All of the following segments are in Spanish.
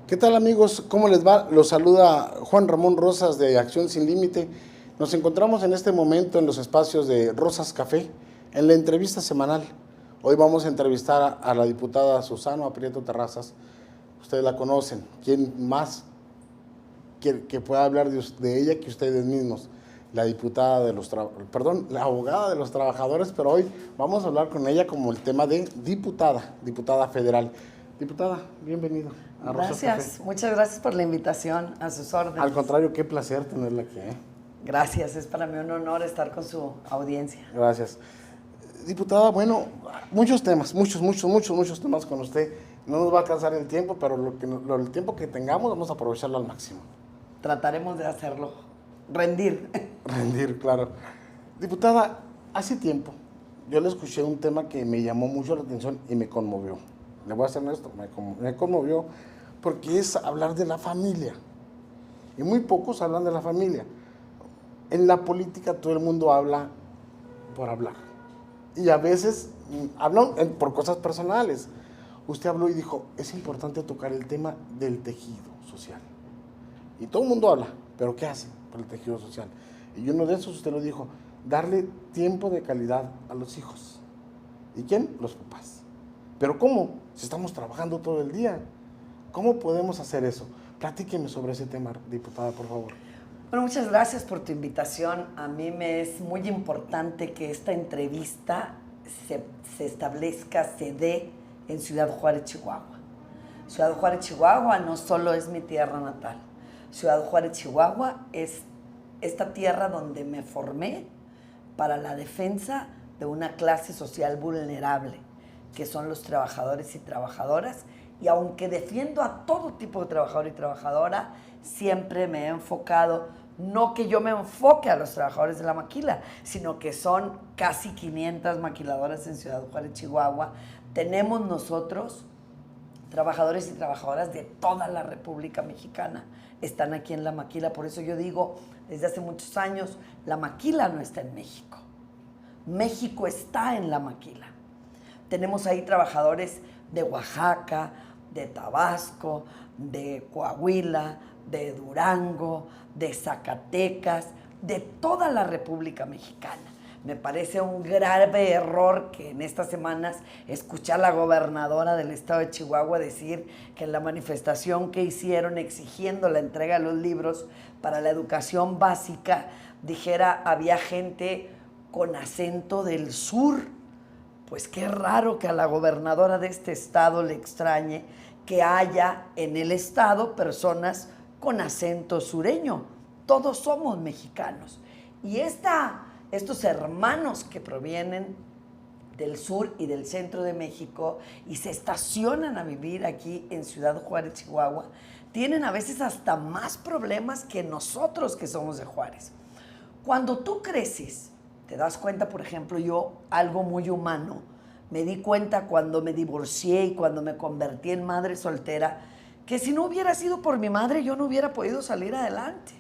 ¿Qué tal, amigos? ¿Cómo les va? Los saluda Juan Ramón Rosas de Acción Sin Límite. Nos encontramos en este momento en los espacios de Rosas Café, en la entrevista semanal. Hoy vamos a entrevistar a la diputada Susana Prieto Terrazas. Ustedes la conocen. ¿Quién más que pueda hablar de ella que ustedes mismos? La diputada de los la abogada de los trabajadores, pero hoy vamos a hablar con ella como el tema de diputada federal. Diputada, bienvenido a Rosas Café. Gracias, muchas gracias por la invitación, a sus órdenes. Al contrario, qué placer tenerla aquí. Gracias, es para mí un honor estar con su audiencia. Gracias. Diputada, bueno, muchos temas, muchos temas con usted. No nos va a alcanzar el tiempo, pero el tiempo que tengamos vamos a aprovecharlo al máximo. Trataremos de hacerlo. Rendir. Rendir, claro. Diputada, hace tiempo yo le escuché un tema que me llamó mucho la atención y me conmovió. Le voy a hacer esto, me conmovió porque es hablar de la familia. Y muy pocos hablan de la familia. En la política todo el mundo habla por hablar. Y a veces hablan por cosas personales. Usted habló y dijo, es importante tocar el tema del tejido social. Y todo el mundo habla, pero ¿qué hace por el tejido social? Y uno de esos, usted lo dijo, darle tiempo de calidad a los hijos. ¿Y quién? Los papás. ¿Pero cómo? Si estamos trabajando todo el día. ¿Cómo podemos hacer eso? Platíqueme sobre ese tema, diputada, por favor. Bueno, muchas gracias por tu invitación. A mí me es muy importante que esta entrevista se establezca, se dé en Ciudad Juárez, Chihuahua. Ciudad Juárez, Chihuahua no solo es mi tierra natal. Ciudad Juárez, Chihuahua es esta tierra donde me formé para la defensa de una clase social vulnerable, que son los trabajadores y trabajadoras, y aunque defiendo a todo tipo de trabajador y trabajadora, siempre me he enfocado, no que yo me enfoque a los trabajadores de la maquila, sino que son casi 500 maquiladoras en Ciudad Juárez, Chihuahua. Tenemos nosotros, trabajadores y trabajadoras de toda la República Mexicana, están aquí en la maquila. Por eso yo digo, desde hace muchos años, la maquila no está en México. México está en la maquila. Tenemos ahí trabajadores de Oaxaca, de Tabasco, de Coahuila, de Durango, de Zacatecas, de toda la República Mexicana. Me parece un grave error que en estas semanas escuché a la gobernadora del estado de Chihuahua decir que en la manifestación que hicieron exigiendo la entrega de los libros para la educación básica, dijera había gente con acento del sur. Pues qué raro que a la gobernadora de este estado le extrañe que haya en el estado personas con acento sureño. Todos somos mexicanos. Y estos hermanos que provienen del sur y del centro de México y se estacionan a vivir aquí en Ciudad Juárez, Chihuahua, tienen a veces hasta más problemas que nosotros que somos de Juárez. Cuando tú creces, te das cuenta, por ejemplo, yo, algo muy humano, me di cuenta cuando me divorcié y cuando me convertí en madre soltera, que si no hubiera sido por mi madre, yo no hubiera podido salir adelante.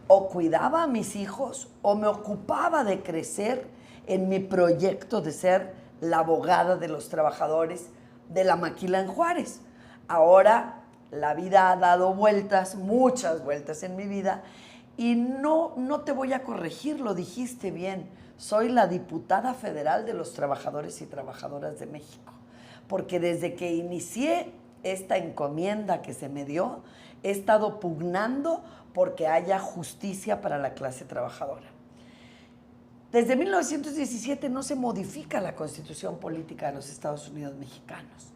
O cuidaba a mis hijos, o me ocupaba de crecer en mi proyecto de ser la abogada de los trabajadores de la maquila en Juárez. Ahora la vida ha dado vueltas, muchas vueltas en mi vida, y no te voy a corregir, lo dijiste bien. Soy la diputada federal de los trabajadores y trabajadoras de México, porque desde que inicié esta encomienda que se me dio, he estado pugnando porque haya justicia para la clase trabajadora. Desde 1917 no se modifica la Constitución Política de los Estados Unidos Mexicanos.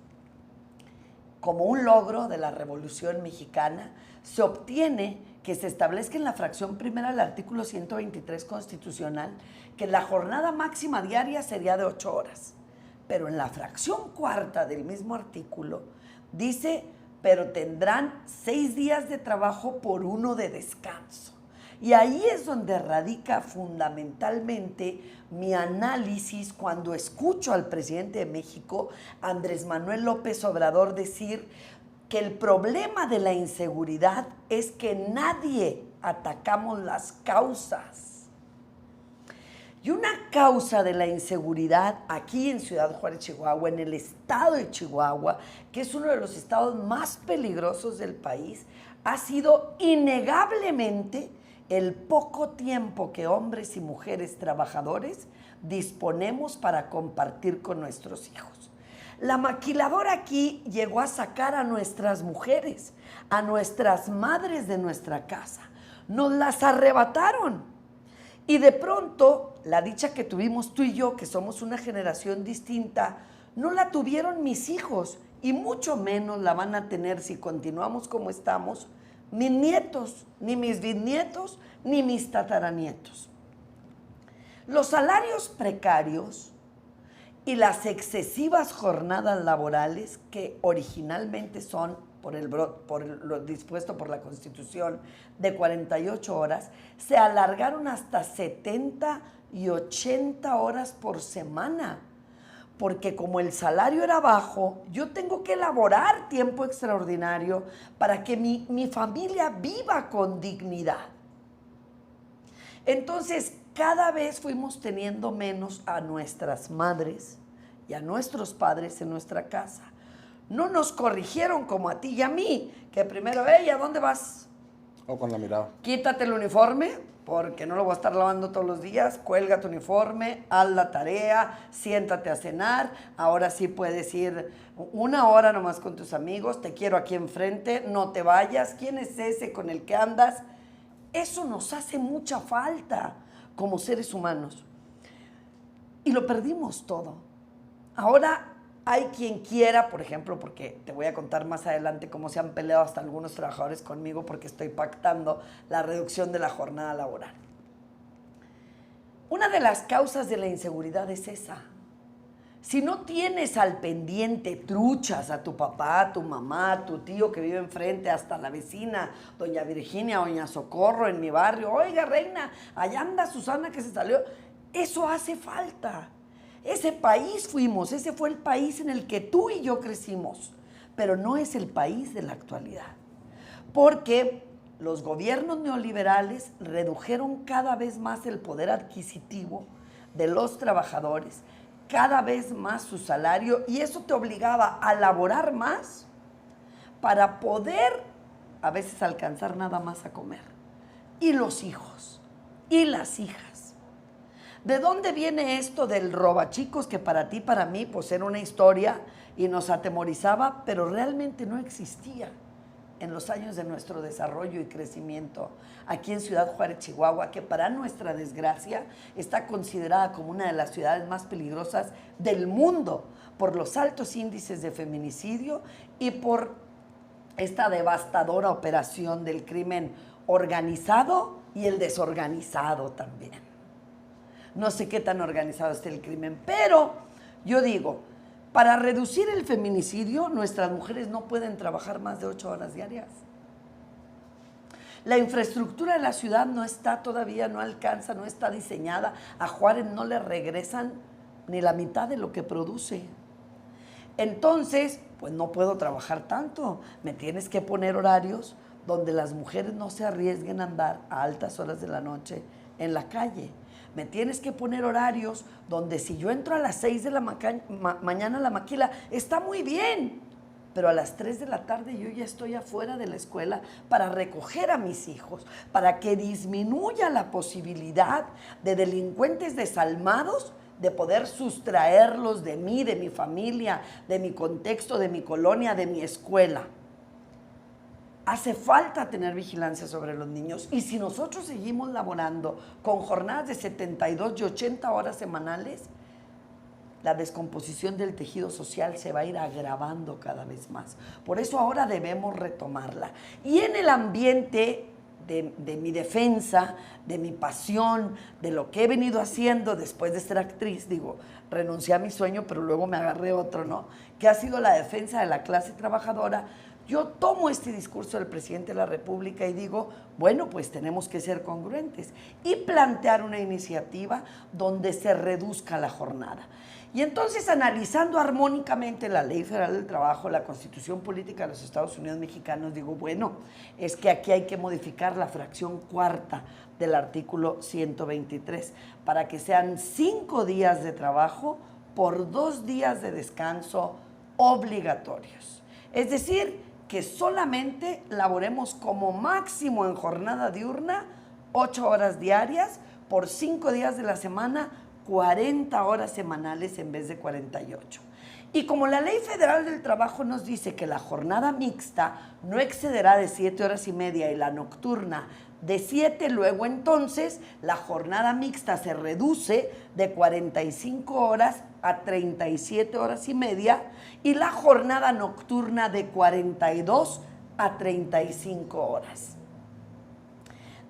Como un logro de la Revolución Mexicana, se obtiene que se establezca en la fracción primera del artículo 123 constitucional que la jornada máxima diaria sería de 8 horas. Pero en la fracción cuarta del mismo artículo dice, pero tendrán 6 días de trabajo por 1 de descanso. Y ahí es donde radica fundamentalmente mi análisis cuando escucho al presidente de México, Andrés Manuel López Obrador, decir que el problema de la inseguridad es que nadie atacamos las causas. Y una causa de la inseguridad aquí en Ciudad Juárez, Chihuahua, en el estado de Chihuahua, que es uno de los estados más peligrosos del país, ha sido innegablemente el poco tiempo que hombres y mujeres trabajadores disponemos para compartir con nuestros hijos. La maquiladora aquí llegó a sacar a nuestras mujeres, a nuestras madres de nuestra casa. Nos las arrebataron. Y de pronto, la dicha que tuvimos tú y yo, que somos una generación distinta, no la tuvieron mis hijos y mucho menos la van a tener si continuamos como estamos mis nietos, ni mis bisnietos, ni mis tataranietos. Los salarios precarios y las excesivas jornadas laborales, que originalmente son por lo dispuesto por la Constitución de 48 horas, se alargaron hasta 70 y 80 horas por semana. Porque como el salario era bajo, yo tengo que elaborar tiempo extraordinario para que mi familia viva con dignidad. Entonces, cada vez fuimos teniendo menos a nuestras madres y a nuestros padres en nuestra casa. No nos corrigieron como a ti y a mí, que primero, ¿a dónde vas? O con la mirada. Quítate el uniforme, porque no lo voy a estar lavando todos los días, cuelga tu uniforme, haz la tarea, siéntate a cenar, ahora sí puedes ir 1 hora nomás con tus amigos, te quiero aquí enfrente, no te vayas, ¿quién es ese con el que andas? Eso nos hace mucha falta como seres humanos. Y lo perdimos todo. Ahora hay quien quiera, por ejemplo, porque te voy a contar más adelante cómo se han peleado hasta algunos trabajadores conmigo porque estoy pactando la reducción de la jornada laboral. Una de las causas de la inseguridad es esa. Si no tienes al pendiente truchas a tu papá, a tu mamá, a tu tío que vive enfrente, hasta la vecina, doña Virginia, doña Socorro en mi barrio, oiga, reina, allá anda Susana que se salió, eso hace falta. Ese país fuimos, ese fue el país en el que tú y yo crecimos, pero no es el país de la actualidad, porque los gobiernos neoliberales redujeron cada vez más el poder adquisitivo de los trabajadores, cada vez más su salario, y eso te obligaba a laborar más para poder a veces alcanzar nada más a comer. Y los hijos, y las hijas. ¿De dónde viene esto del robachicos que para ti, para mí, pues era una historia y nos atemorizaba, pero realmente no existía en los años de nuestro desarrollo y crecimiento aquí en Ciudad Juárez, Chihuahua, que para nuestra desgracia está considerada como una de las ciudades más peligrosas del mundo por los altos índices de feminicidio y por esta devastadora operación del crimen organizado y el desorganizado también. No sé qué tan organizado esté el crimen, pero yo digo, para reducir el feminicidio, nuestras mujeres no pueden trabajar más de 8 horas diarias. La infraestructura de la ciudad no está todavía, no alcanza, no está diseñada. A Juárez no le regresan ni la mitad de lo que produce. Entonces, pues no puedo trabajar tanto. Me tienes que poner horarios donde las mujeres no se arriesguen a andar a altas horas de la noche en la calle. Me tienes que poner horarios donde si yo entro a las 6 de la mañana a la maquila, está muy bien, pero a las 3 de la tarde yo ya estoy afuera de la escuela para recoger a mis hijos, para que disminuya la posibilidad de delincuentes desalmados de poder sustraerlos de mí, de mi familia, de mi contexto, de mi colonia, de mi escuela. Hace falta tener vigilancia sobre los niños, y si nosotros seguimos laborando con jornadas de 72 y 80 horas semanales, la descomposición del tejido social se va a ir agravando cada vez más. Por eso ahora debemos retomarla. Y en el ambiente de mi defensa, de mi pasión, de lo que he venido haciendo después de ser actriz, digo, renuncié a mi sueño, pero luego me agarré otro, ¿no? Que ha sido la defensa de la clase trabajadora. yo tomo este discurso del presidente de la República y digo, bueno, pues tenemos que ser congruentes y plantear una iniciativa donde se reduzca la jornada. Y entonces, analizando armónicamente la Ley Federal del Trabajo, la Constitución Política de los Estados Unidos Mexicanos, digo, bueno, es que aquí hay que modificar la fracción cuarta del artículo 123 para que sean 5 días de trabajo por 2 días de descanso obligatorios. Es decir, que solamente laboremos como máximo en jornada diurna 8 horas diarias por 5 días de la semana, 40 horas semanales en vez de 48. Y como la Ley Federal del Trabajo nos dice que la jornada mixta no excederá de 7 horas y media y la nocturna de 7, luego entonces la jornada mixta se reduce de 45 horas a 37 horas y media y la jornada nocturna de 42 a 35 horas.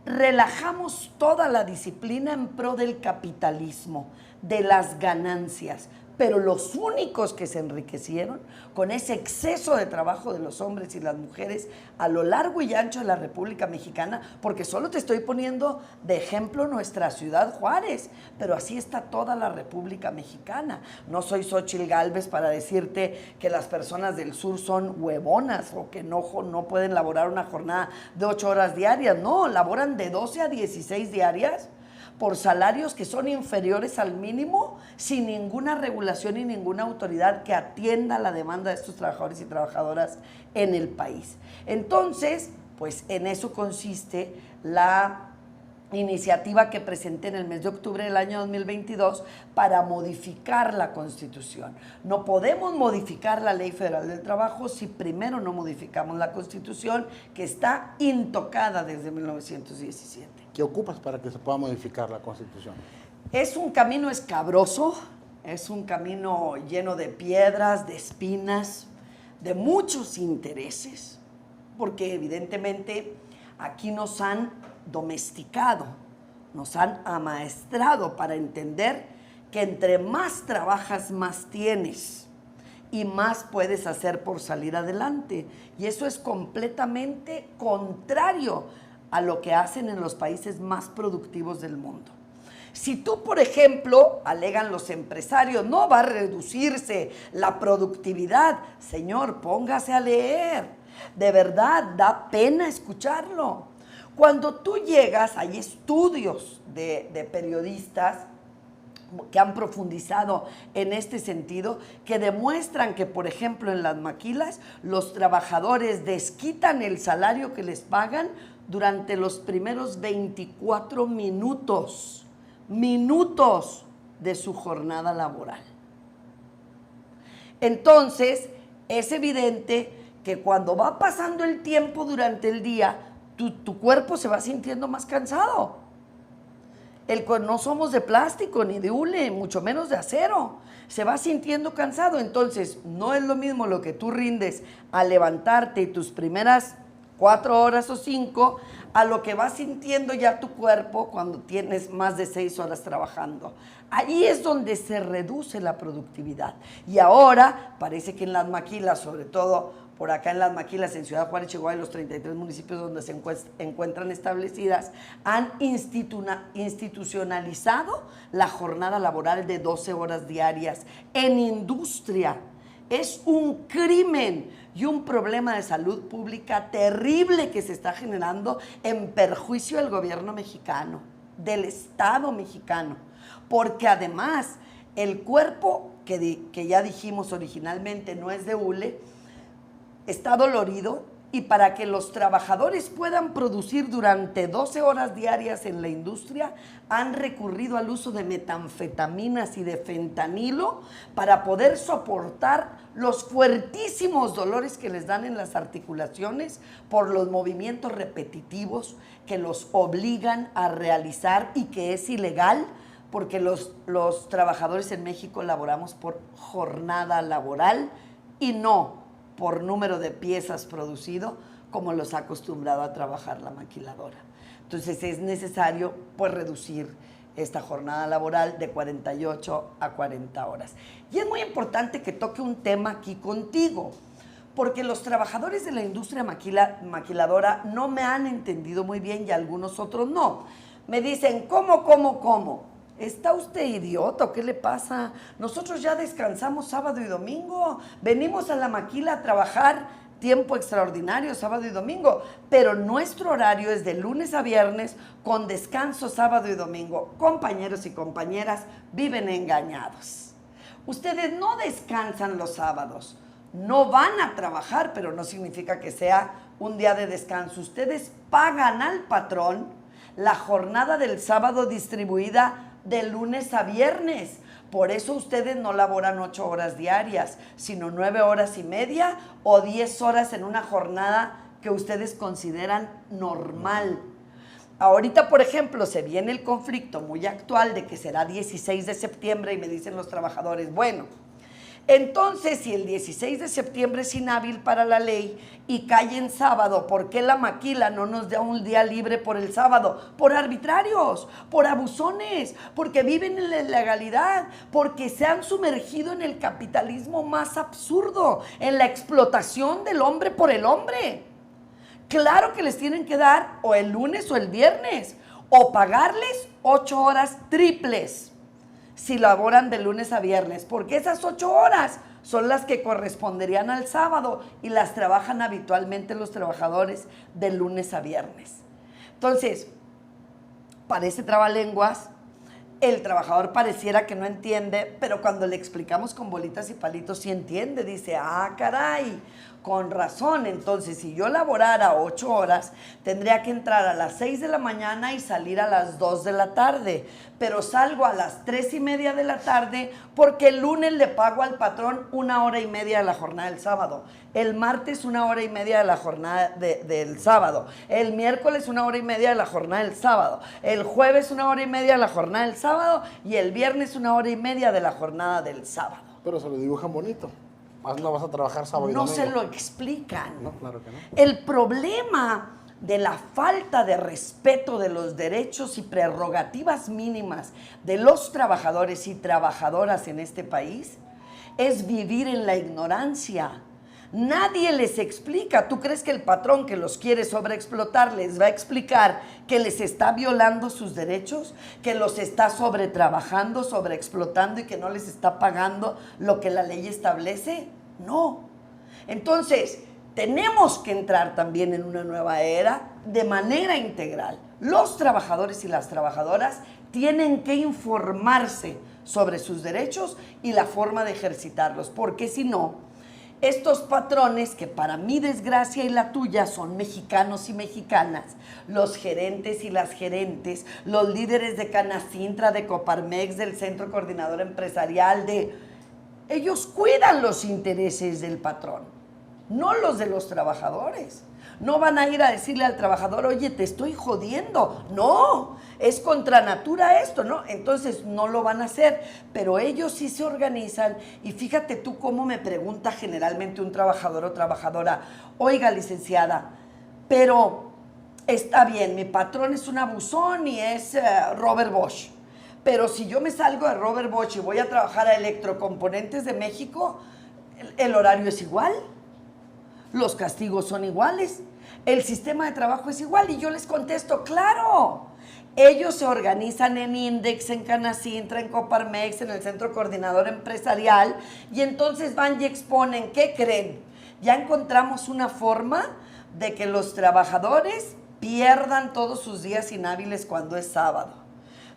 Relajamos toda la disciplina en pro del capitalismo, de las ganancias, pero los únicos que se enriquecieron con ese exceso de trabajo de los hombres y las mujeres a lo largo y ancho de la República Mexicana, porque solo te estoy poniendo de ejemplo nuestra ciudad Juárez, pero así está toda la República Mexicana. No soy Xóchitl Gálvez para decirte que las personas del sur son huevonas o que no pueden laborar una jornada de 8 horas diarias. No, laboran de 12 a 16 diarias por salarios que son inferiores al mínimo, sin ninguna regulación y ninguna autoridad que atienda la demanda de estos trabajadores y trabajadoras en el país. Entonces, pues en eso consiste la iniciativa que presenté en el mes de octubre del año 2022 para modificar la Constitución. No podemos modificar la Ley Federal del Trabajo si primero no modificamos la Constitución, que está intocada desde 1917. ¿Qué ocupas para que se pueda modificar la Constitución? Es un camino escabroso, es un camino lleno de piedras, de espinas, de muchos intereses, porque evidentemente aquí nos han domesticado, nos han amaestrado para entender que entre más trabajas, más tienes y más puedes hacer por salir adelante. Y eso es completamente contrario a lo que hacen en los países más productivos del mundo. Si tú, por ejemplo, alegan los empresarios, no va a reducirse la productividad, señor, póngase a leer. De verdad, da pena escucharlo. Cuando tú llegas, hay estudios de periodistas que han profundizado en este sentido, que demuestran que, por ejemplo, en las maquilas, los trabajadores desquitan el salario que les pagan durante los primeros 24 minutos de su jornada laboral. Entonces, es evidente que cuando va pasando el tiempo durante el día, tu cuerpo se va sintiendo más cansado. No somos de plástico, ni de hule, mucho menos de acero. Se va sintiendo cansado. Entonces, no es lo mismo lo que tú rindes al levantarte y tus primeras 4 horas o 5, a lo que va sintiendo ya tu cuerpo cuando tienes más de 6 horas trabajando. Ahí es donde se reduce la productividad. Y ahora parece que en las maquilas, sobre todo por acá en las maquilas en Ciudad Juárez, Chihuahua y los 33 municipios donde se encuentran establecidas, han institucionalizado la jornada laboral de 12 horas diarias en industria. Es un crimen y un problema de salud pública terrible que se está generando en perjuicio del gobierno mexicano, del Estado mexicano, porque además el cuerpo, que ya dijimos originalmente no es de hule, está dolorido, y para que los trabajadores puedan producir durante 12 horas diarias en la industria, han recurrido al uso de metanfetaminas y de fentanilo para poder soportar los fuertísimos dolores que les dan en las articulaciones por los movimientos repetitivos que los obligan a realizar y que es ilegal, porque los trabajadores en México laboramos por jornada laboral y no por número de piezas producido, como los ha acostumbrado a trabajar la maquiladora. Entonces es necesario pues reducir esta jornada laboral de 48 a 40 horas. Y es muy importante que toque un tema aquí contigo, porque los trabajadores de la industria maquiladora no me han entendido muy bien y algunos otros no. Me dicen, ¿cómo? ¿Está usted idiota o qué le pasa? Nosotros ya descansamos sábado y domingo, venimos a la maquila a trabajar tiempo extraordinario sábado y domingo, pero nuestro horario es de lunes a viernes con descanso sábado y domingo. Compañeros y compañeras, viven engañados. Ustedes no descansan los sábados, no van a trabajar, pero no significa que sea un día de descanso. Ustedes pagan al patrón la jornada del sábado distribuida de lunes a viernes. Por eso ustedes no laboran 8 horas diarias, sino 9 horas y media o 10 horas en una jornada que ustedes consideran normal. Ahorita, por ejemplo, se viene el conflicto muy actual de que será 16 de septiembre y me dicen los trabajadores, bueno, entonces si el 16 de septiembre es inhábil para la ley y cae en sábado, ¿por qué la maquila no nos da un día libre por el sábado? Por arbitrarios, por abusones, porque viven en la ilegalidad, porque se han sumergido en el capitalismo más absurdo, en la explotación del hombre por el hombre. Claro que les tienen que dar o el lunes o el viernes, o pagarles 8 horas triples si laboran de lunes a viernes, porque esas 8 horas son las que corresponderían al sábado y las trabajan habitualmente los trabajadores de lunes a viernes. Entonces, parece trabalenguas, el trabajador pareciera que no entiende, pero cuando le explicamos con bolitas y palitos sí entiende, dice, ah, caray, con razón. Entonces, si yo laborara 8 horas, tendría que entrar a las 6 de la mañana y salir a las 2 de la tarde, pero salgo a las 3:30 de la tarde porque el lunes le pago al patrón 1 hora y media de la jornada del sábado, el martes 1 hora y media de la jornada del sábado, el miércoles 1 hora y media de la jornada del sábado, el jueves 1 hora y media de la jornada del sábado y el viernes 1 hora y media de la jornada del sábado. Pero se lo dibujan bonito. No vas a trabajar sábado y domingo. No se lo explican. No, claro que no. El problema de la falta de respeto de los derechos y prerrogativas mínimas de los trabajadores y trabajadoras en este país es vivir en la ignorancia. Nadie les explica. ¿Tú crees que el patrón que los quiere sobreexplotar les va a explicar que les está violando sus derechos, que los está sobretrabajando, sobreexplotando y que no les está pagando lo que la ley establece? No. Entonces, tenemos que entrar también en una nueva era de manera integral. Los trabajadores y las trabajadoras tienen que informarse sobre sus derechos y la forma de ejercitarlos, porque si no, estos patrones, que para mi desgracia y la tuya son mexicanos y mexicanas, los gerentes y las gerentes, los líderes de Canacintra, de Coparmex, del Centro Coordinador Empresarial, ellos cuidan los intereses del patrón, no los de los trabajadores. No van a ir a decirle al trabajador, oye, te estoy jodiendo. No, es contra natura esto, ¿no? Entonces no lo van a hacer, pero ellos sí se organizan. Y fíjate tú cómo me pregunta generalmente un trabajador o trabajadora, oiga, licenciada, pero está bien, mi patrón es un abusón y es Robert Bosch, pero si yo me salgo de Robert Bosch y voy a trabajar a Electrocomponentes de México, el horario es igual, los castigos son iguales, el sistema de trabajo es igual. Y yo les contesto, claro, ellos se organizan en Index, en Canacintra, en Coparmex, en el Centro Coordinador Empresarial, y entonces van y exponen. ¿Qué creen? Ya encontramos una forma de que los trabajadores pierdan todos sus días inhábiles cuando es sábado.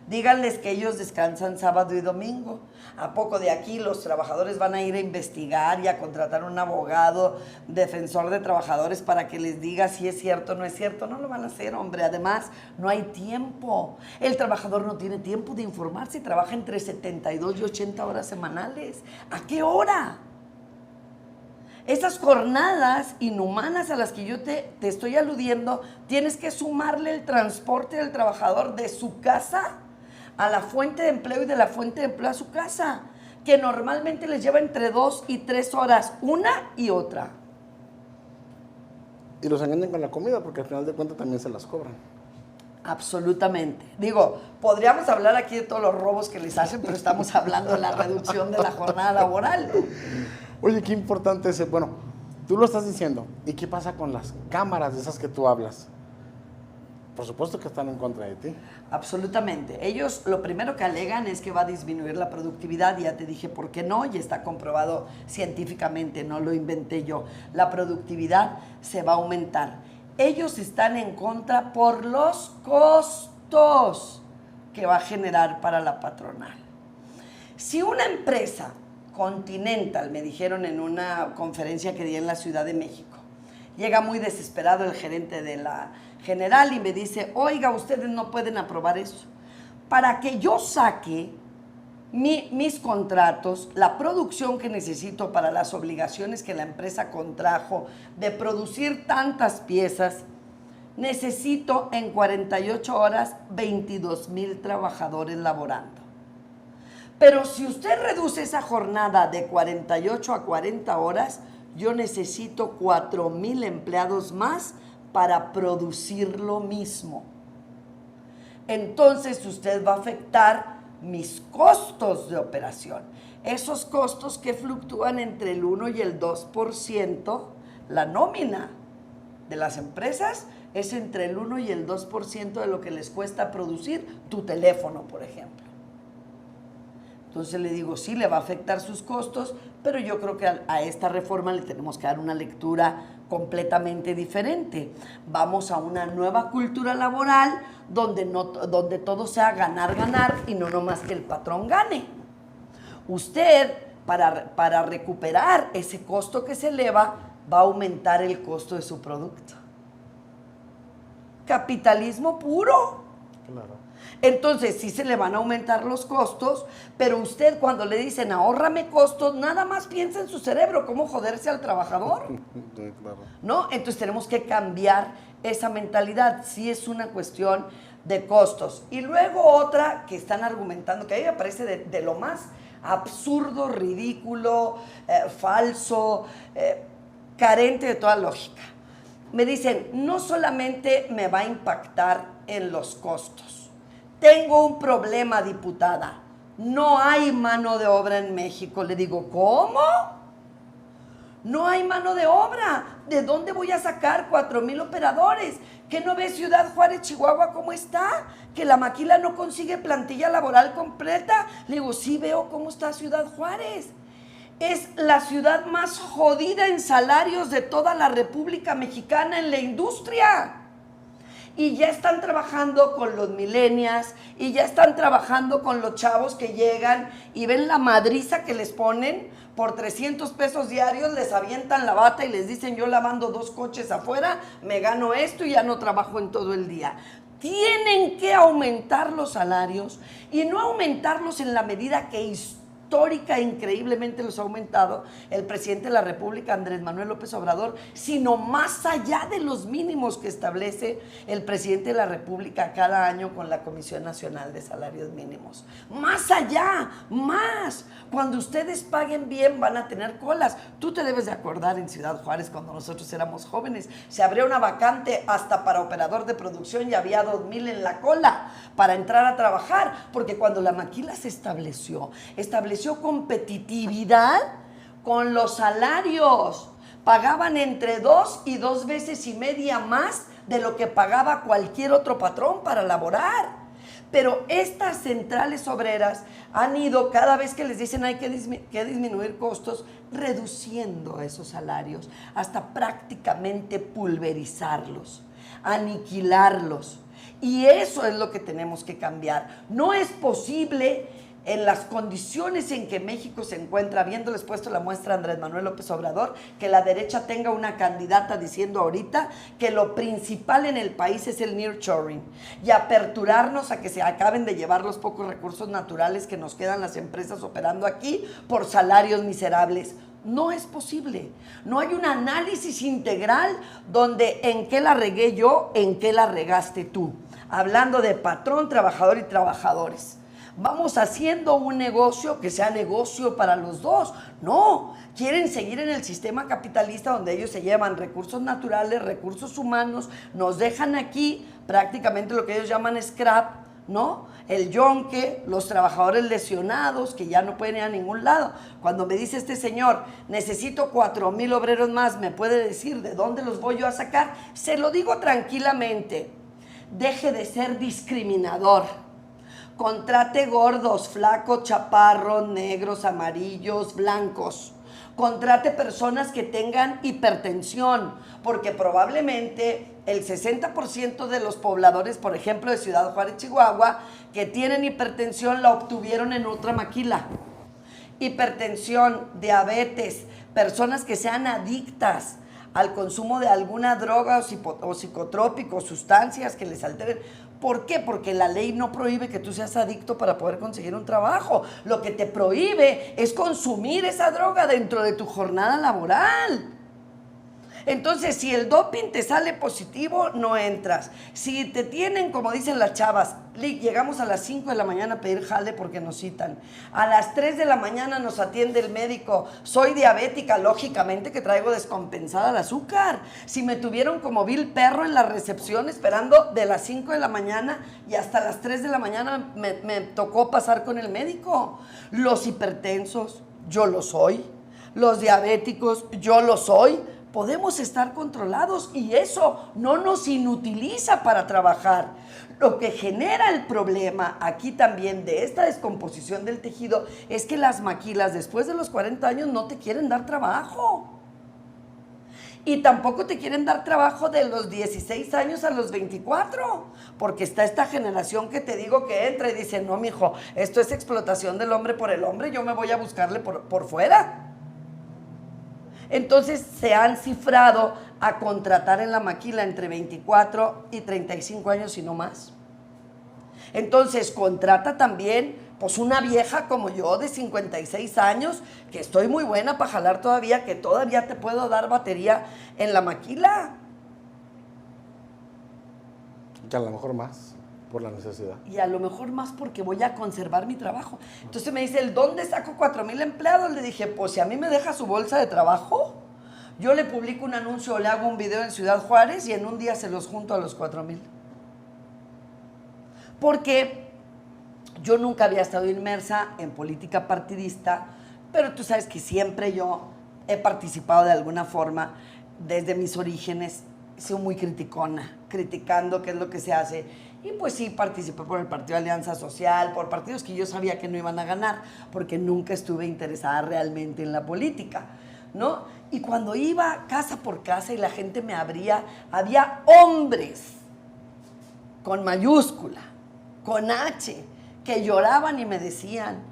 Díganles que ellos descansan sábado y domingo. ¿A poco de aquí los trabajadores van a ir a investigar y a contratar un abogado defensor de trabajadores para que les diga si es cierto o no es cierto? No lo van a hacer, hombre. Además, no hay tiempo. El trabajador no tiene tiempo de informarse. Trabaja entre 72 y 80 horas semanales. ¿A qué hora? Esas jornadas inhumanas a las que yo te estoy aludiendo, tienes que sumarle el transporte del trabajador de su casa a la fuente de empleo y de la fuente de empleo a su casa, que normalmente les lleva entre 2 y 3 horas, una y otra. Y los engañan con la comida, porque al final de cuentas también se las cobran. Absolutamente. Digo, podríamos hablar aquí de todos los robos que les hacen, pero estamos hablando de la reducción de la jornada laboral. Oye, qué importante es, bueno, Tú lo estás diciendo. ¿Y qué pasa con las cámaras de esas que tú hablas? Por supuesto que están en contra de ti. Absolutamente. Ellos lo primero que alegan es que va a disminuir la productividad, y ya te dije por qué no, y está comprobado científicamente, no lo inventé yo. La productividad se va a aumentar. Ellos están en contra por los costos que va a generar para la patronal. Si una empresa Continental, me dijeron en una conferencia que di en la Ciudad de México, llega muy desesperado el gerente de la General y me dice, oiga, ustedes no pueden aprobar eso. Para que yo saque mis contratos, la producción que necesito para las obligaciones que la empresa contrajo de producir tantas piezas, necesito en 48 horas 22,000 trabajadores laborando. Pero si usted reduce esa jornada de 48 a 40 horas, yo necesito 4,000 empleados más para producir lo mismo. Entonces usted va a afectar mis costos de operación. Esos costos que fluctúan entre el 1 y el 2%, la nómina de las empresas es entre el 1 y el 2% de lo que les cuesta producir tu teléfono, por ejemplo. Entonces le digo, sí, le va a afectar sus costos, pero yo creo que a esta reforma le tenemos que dar una lectura completamente diferente. Vamos a una nueva cultura laboral donde todo sea ganar, ganar y no nomás que el patrón gane. Usted, para recuperar ese costo que se eleva, va a aumentar el costo de su producto. Capitalismo puro. Claro. Entonces sí se le van a aumentar los costos, pero usted cuando le dicen ahórrame costos, nada más piensa en su cerebro, cómo joderse al trabajador. Sí, claro. ¿No? Entonces tenemos que cambiar esa mentalidad, sí es una cuestión de costos. Y luego otra que están argumentando, que a mí me parece de lo más absurdo, ridículo, falso, carente de toda lógica. Me dicen, no solamente me va a impactar en los costos. Tengo un problema, diputada. No hay mano de obra en México. Le digo, ¿cómo? No hay mano de obra. ¿De dónde voy a sacar 4,000 operadores? ¿Qué no ve Ciudad Juárez, Chihuahua, cómo está? ¿Que la maquila no consigue plantilla laboral completa? Le digo, sí veo cómo está Ciudad Juárez. Es la ciudad más jodida en salarios de toda la República Mexicana en la industria. Y ya están trabajando con los millennials, y ya están trabajando con los chavos que llegan y ven la madriza que les ponen por 300 pesos diarios, les avientan la bata y les dicen, yo lavando 2 coches afuera, me gano esto y ya no trabajo en todo el día. Tienen que aumentar los salarios y no aumentarlos en la medida que histórica e increíblemente los ha aumentado el presidente de la República, Andrés Manuel López Obrador, sino más allá de los mínimos que establece el presidente de la República cada año con la Comisión Nacional de Salarios Mínimos. Más allá, más. Cuando ustedes paguen bien van a tener colas. Tú te debes de acordar en Ciudad Juárez cuando nosotros éramos jóvenes, se abrió una vacante hasta para operador de producción y había 2,000 en la cola para entrar a trabajar, porque cuando la maquila se estableció competitividad con los salarios. Pagaban entre 2 y 2,5 veces más de lo que pagaba cualquier otro patrón para laborar. Pero estas centrales obreras han ido, cada vez que les dicen hay que disminuir costos, reduciendo esos salarios hasta prácticamente pulverizarlos, aniquilarlos. Y eso es lo que tenemos que cambiar. No es posible, en las condiciones en que México se encuentra, habiéndoles puesto la muestra a Andrés Manuel López Obrador, que la derecha tenga una candidata diciendo ahorita que lo principal en el país es el nearshoring y aperturarnos a que se acaben de llevar los pocos recursos naturales que nos quedan las empresas operando aquí por salarios miserables. No es posible. No hay un análisis integral donde en qué la regué yo, en qué la regaste tú. Hablando de patrón, trabajador y trabajadores. Vamos haciendo un negocio que sea negocio para los dos. No, quieren seguir en el sistema capitalista donde ellos se llevan recursos naturales, recursos humanos, nos dejan aquí prácticamente lo que ellos llaman scrap, ¿no? El yonque, los trabajadores lesionados que ya no pueden ir a ningún lado. Cuando me dice este señor, necesito 4,000 obreros más, ¿me puede decir de dónde los voy yo a sacar? Se lo digo tranquilamente. Deje de ser discriminador. Contrate gordos, flacos, chaparros, negros, amarillos, blancos. Contrate personas que tengan hipertensión, porque probablemente el 60% de los pobladores, por ejemplo, de Ciudad Juárez, Chihuahua, que tienen hipertensión, la obtuvieron en otra maquila. Hipertensión, diabetes, personas que sean adictas al consumo de alguna droga o psicotrópicos, sustancias que les alteren. ¿Por qué? Porque la ley no prohíbe que tú seas adicto para poder conseguir un trabajo. Lo que te prohíbe es consumir esa droga dentro de tu jornada laboral. Entonces, si el doping te sale positivo, no entras. Si te tienen, como dicen las chavas, llegamos a las 5 de la mañana a pedir jale porque nos citan. A las 3 de la mañana nos atiende el médico. Soy diabética, lógicamente que traigo descompensada el azúcar. Si me tuvieron como vil perro en la recepción esperando de las 5 de la mañana y hasta las 3 de la mañana me tocó pasar con el médico. Los hipertensos, yo lo soy. Los diabéticos, yo lo soy. Podemos estar controlados y eso no nos inutiliza para trabajar. Lo que genera el problema aquí también de esta descomposición del tejido es que las maquilas después de los 40 años no te quieren dar trabajo. Y tampoco te quieren dar trabajo de los 16 años a los 24, porque está esta generación que te digo que entra y dice, no, mijo, esto es explotación del hombre por el hombre, yo me voy a buscarle por fuera. Entonces se han cifrado a contratar en la maquila entre 24 y 35 años y no más. Entonces contrata también pues una vieja como yo de 56 años, que estoy muy buena para jalar todavía, que todavía te puedo dar batería en la maquila. Que a lo mejor más, por la necesidad. Y a lo mejor más porque voy a conservar mi trabajo. Entonces me dice, ¿dónde saco 4,000 empleados? Le dije, pues si a mí me deja su bolsa de trabajo, yo le publico un anuncio o le hago un video en Ciudad Juárez y en un día se los junto a los 4,000. Porque yo nunca había estado inmersa en política partidista, pero tú sabes que siempre yo he participado de alguna forma desde mis orígenes. He sido muy criticona, criticando qué es lo que se hace. Y pues sí, participé por el Partido Alianza Social, por partidos que yo sabía que no iban a ganar, porque nunca estuve interesada realmente en la política, ¿no? Y cuando iba casa por casa y la gente me abría, había hombres con mayúscula, con H, que lloraban y me decían,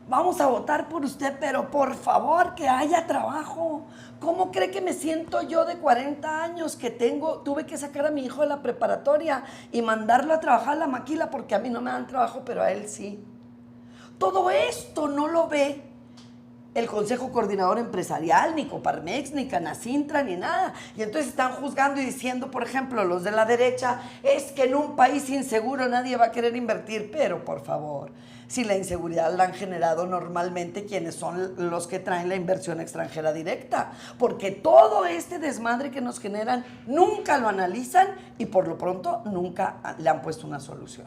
vamos a votar por usted, pero por favor que haya trabajo. ¿Cómo cree que me siento yo de 40 años que tuve que sacar a mi hijo de la preparatoria y mandarlo a trabajar a la maquila porque a mí no me dan trabajo, pero a él sí? Todo esto no lo ve el Consejo Coordinador Empresarial, ni Coparmex, ni Canacintra, ni nada. Y entonces están juzgando y diciendo, por ejemplo, los de la derecha, es que en un país inseguro nadie va a querer invertir. Pero, por favor, si la inseguridad la han generado normalmente quienes son los que traen la inversión extranjera directa. Porque todo este desmadre que nos generan nunca lo analizan y por lo pronto nunca le han puesto una solución.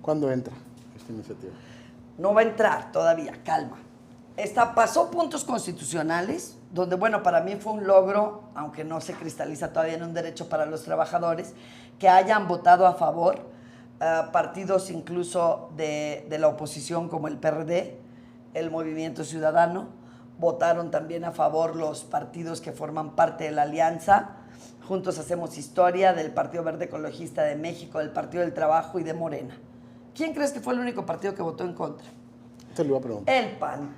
¿Cuándo entra esta iniciativa? No va a entrar todavía, calma. Pasó puntos constitucionales, donde, bueno, para mí fue un logro, aunque no se cristaliza todavía en un derecho para los trabajadores, que hayan votado a favor partidos incluso de la oposición como el PRD, el Movimiento Ciudadano, votaron también a favor los partidos que forman parte de la alianza, Juntos Hacemos Historia, del Partido Verde Ecologista de México, del Partido del Trabajo y de Morena. ¿Quién crees que fue el único partido que votó en contra? Te lo iba a preguntar. El PAN.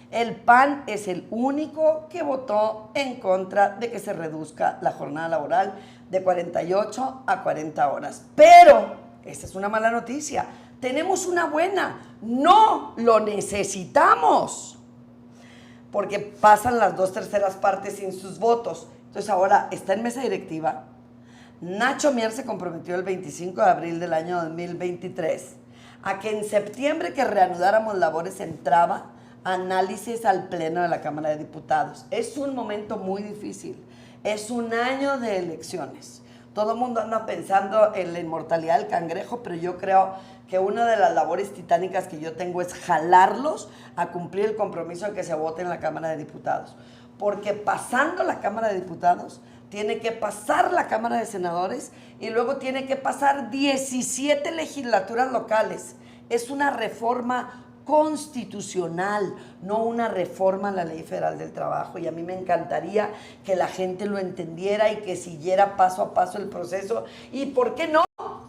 El PAN es el único que votó en contra de que se reduzca la jornada laboral de 48 a 40 horas. Pero, esta es una mala noticia, tenemos una buena, no lo necesitamos, porque pasan las 2/3 partes sin sus votos. Entonces ahora está en mesa directiva. Nacho Mier se comprometió el 25 de abril del año 2023 a que en septiembre que reanudáramos labores entraba análisis al Pleno de la Cámara de Diputados. Es un momento muy difícil, es un año de elecciones, Todo el mundo anda pensando en la inmortalidad del cangrejo, pero yo creo que una de las labores titánicas que yo tengo es jalarlos a cumplir el compromiso de que se vote en la Cámara de Diputados. Porque pasando la Cámara de Diputados, tiene que pasar la Cámara de Senadores y luego tiene que pasar 17 legislaturas locales. Es una reforma constitucional, no una reforma a la Ley Federal del Trabajo, y a mí me encantaría que la gente lo entendiera y que siguiera paso a paso el proceso, y ¿por qué no?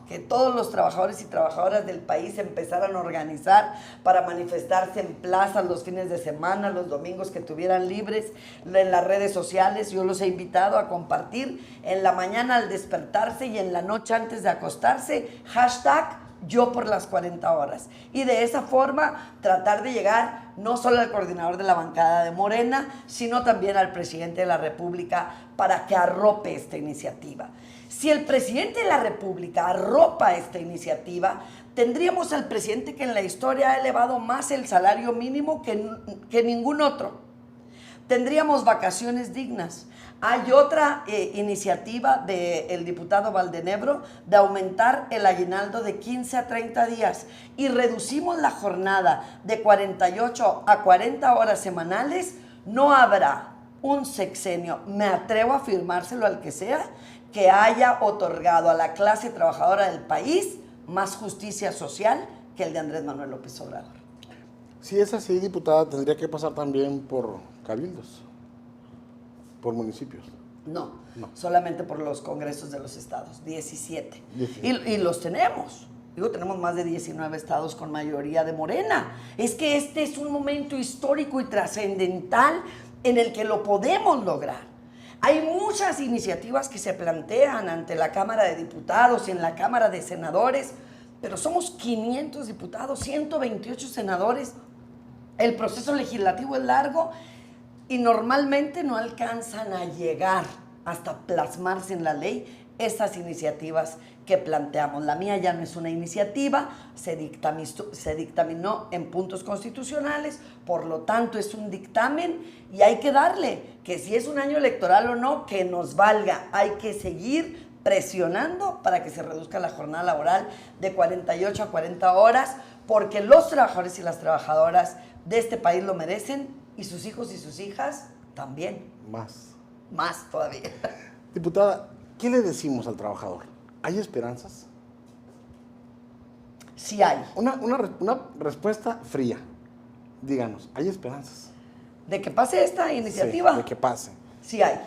Que todos los trabajadores y trabajadoras del país empezaran a organizar para manifestarse en plazas los fines de semana, los domingos que tuvieran libres, en las redes sociales. Yo los he invitado a compartir en la mañana al despertarse y en la noche antes de acostarse, hashtag Yo por las 40 horas. Y de esa forma tratar de llegar no solo al coordinador de la bancada de Morena, sino también al presidente de la República para que arrope esta iniciativa. Si el presidente de la República arropa esta iniciativa, tendríamos al presidente que en la historia ha elevado más el salario mínimo que ningún otro. Tendríamos vacaciones dignas. Hay otra iniciativa del diputado Valdenebro de aumentar el aguinaldo de 15 a 30 días y reducimos la jornada de 48 a 40 horas semanales. No habrá un sexenio, me atrevo a afirmárselo al que sea, que haya otorgado a la clase trabajadora del país más justicia social que el de Andrés Manuel López Obrador. Si es así, diputada, tendría que pasar también por cabildos, por municipios. No, solamente por los congresos de los estados, 17. Y los tenemos. Digo, tenemos más de 19 estados con mayoría de Morena. Es que este es un momento histórico y trascendental en el que lo podemos lograr. Hay muchas iniciativas que se plantean ante la Cámara de Diputados y en la Cámara de Senadores, pero somos 500 diputados, 128 senadores. El proceso legislativo es largo y normalmente no alcanzan a llegar hasta plasmarse en la ley esas iniciativas que planteamos. La mía ya no es una iniciativa, se dictaminó en puntos constitucionales, por lo tanto es un dictamen y hay que darle, que si es un año electoral o no, que nos valga. Hay que seguir presionando para que se reduzca la jornada laboral de 48 a 40 horas, porque los trabajadores y las trabajadoras de este país lo merecen y sus hijos y sus hijas también. Más todavía. Diputada, ¿qué le decimos al trabajador? ¿Hay esperanzas? Sí hay. Una respuesta fría. Díganos, ¿hay esperanzas? ¿De que pase esta iniciativa? Sí, de que pase. Sí hay.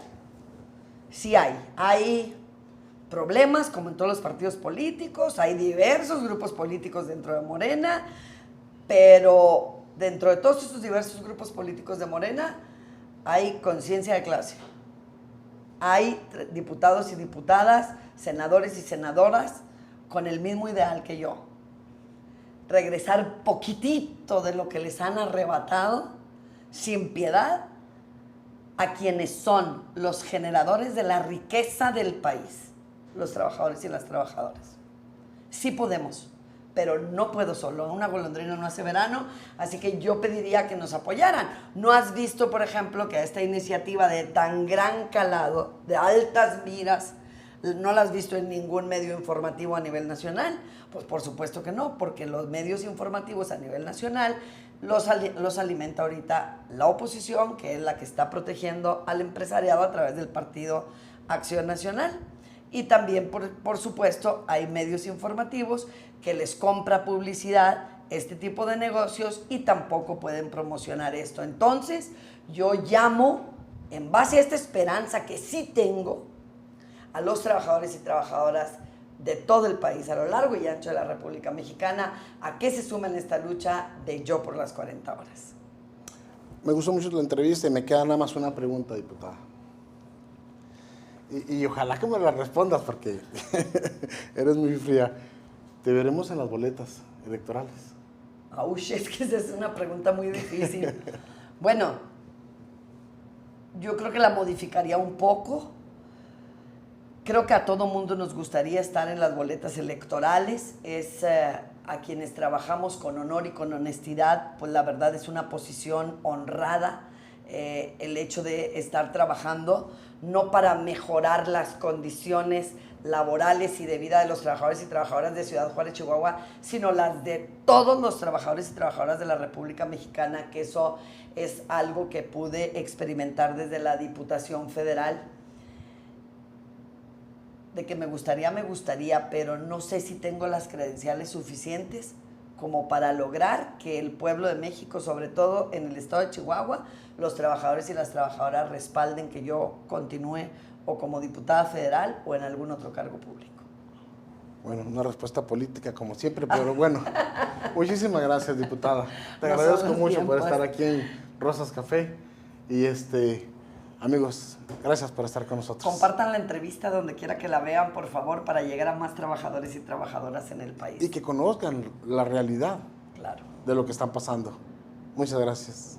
Sí hay. Hay problemas, como en todos los partidos políticos, hay diversos grupos políticos dentro de Morena, pero dentro de todos esos diversos grupos políticos de Morena hay conciencia de clase. Hay diputados y diputadas, senadores y senadoras con el mismo ideal que yo. Regresar poquitito de lo que les han arrebatado, sin piedad, a quienes son los generadores de la riqueza del país, los trabajadores y las trabajadoras. Sí podemos, pero no puedo solo. Una golondrina no hace verano, así que yo pediría que nos apoyaran. ¿No has visto, por ejemplo, que a esta iniciativa de tan gran calado, de altas miras, no la has visto en ningún medio informativo a nivel nacional? Pues por supuesto que no, porque los medios informativos a nivel nacional los alimenta ahorita la oposición, que es la que está protegiendo al empresariado a través del Partido Acción Nacional. Y también, por supuesto, hay medios informativos que les compra publicidad este tipo de negocios y tampoco pueden promocionar esto. Entonces, yo llamo, en base a esta esperanza que sí tengo, a los trabajadores y trabajadoras de todo el país, a lo largo y ancho de la República Mexicana, a que se sumen a esta lucha de Yo por las 40 horas. Me gustó mucho la entrevista y me queda nada más una pregunta, diputada. Y ojalá que me la respondas porque eres muy fría. ¿Te veremos en las boletas electorales? Aush, es que esa es una pregunta muy difícil. Bueno, yo creo que la modificaría un poco. Creo que a todo mundo nos gustaría estar en las boletas electorales. Es a quienes trabajamos con honor y con honestidad, pues la verdad es una posición honrada. El hecho de estar trabajando no para mejorar las condiciones laborales y de vida de los trabajadores y trabajadoras de Ciudad Juárez, Chihuahua, sino las de todos los trabajadores y trabajadoras de la República Mexicana, que eso es algo que pude experimentar desde la Diputación Federal. De que me gustaría, pero no sé si tengo las credenciales suficientes como para lograr que el pueblo de México, sobre todo en el estado de Chihuahua, los trabajadores y las trabajadoras respalden que yo continúe o como diputada federal o en algún otro cargo público. Bueno, una respuesta política como siempre, pero bueno, muchísimas gracias, diputada. Te No agradezco son los mucho por tiempos. estar aquí en Rosas Café y amigos, gracias por estar con nosotros. Compartan la entrevista donde quiera que la vean, por favor, para llegar a más trabajadores y trabajadoras en el país. Y que conozcan la realidad Claro. de lo que están pasando. Muchas gracias.